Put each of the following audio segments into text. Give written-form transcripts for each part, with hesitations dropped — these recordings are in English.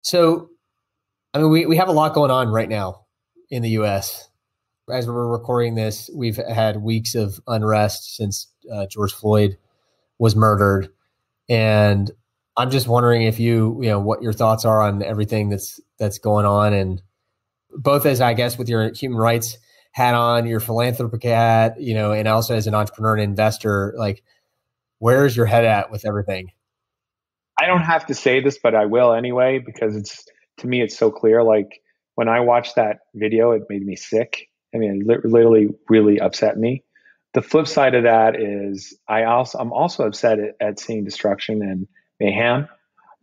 So, I mean, we have a lot going on right now in the US. As we're recording this, we've had weeks of unrest since George Floyd was murdered. And I'm just wondering if what your thoughts are on everything that's going on, and both as, I guess, with your human rights hat on, your philanthropic hat, and also as an entrepreneur and investor, like, where's your head at with everything? I don't have to say this, but I will anyway, because to me, it's so clear. Like when I watched that video, it made me sick. I mean, it literally really upset me. The flip side of that is I'm also upset at seeing destruction and mayhem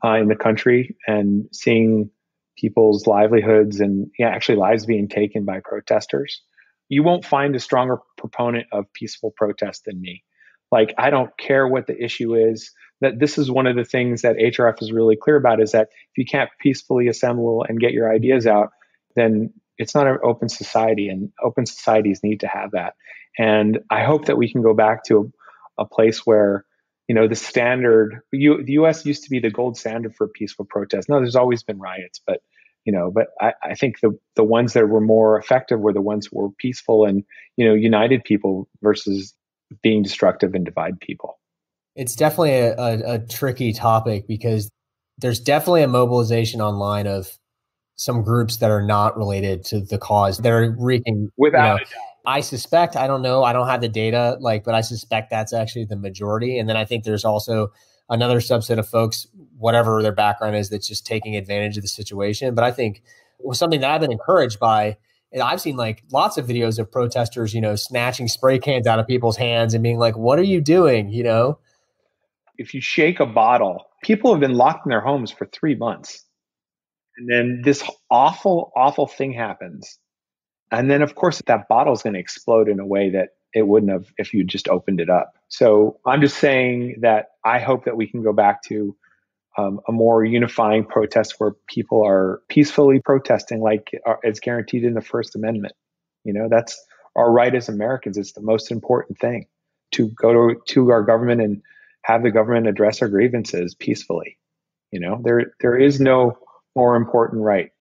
in the country and seeing people's livelihoods and actually lives being taken by protesters. You won't find a stronger proponent of peaceful protest than me. Like, I don't care what the issue is. That this is one of the things that HRF is really clear about, is that if you can't peacefully assemble and get your ideas out, then it's not an open society, and open societies need to have that. And I hope that we can go back to a place where, the standard, the US used to be the gold standard for peaceful protest. No, there's always been riots, but I think the ones that were more effective were the ones who were peaceful and, united people versus being destructive and divide people. It's definitely a tricky topic because there's definitely a mobilization online of some groups that are not related to the cause that are wreaking, Without a doubt. I suspect, I don't know, I don't have the data, but I suspect that's actually the majority. And then I think there's also another subset of folks, whatever their background is, that's just taking advantage of the situation. But I think something that I've been encouraged by, and I've seen lots of videos of protesters, snatching spray cans out of people's hands and being like, what are you doing? If you shake a bottle, people have been locked in their homes for 3 months. And then this awful, awful thing happens. And then, of course, that bottle is going to explode in a way that it wouldn't have if you just opened it up. So I'm just saying that I hope that we can go back to a more unifying protest where people are peacefully protesting, like it's guaranteed in the First Amendment. That's our right as Americans. It's the most important thing, to go to our government and have the government address our grievances peacefully. There is no more important right.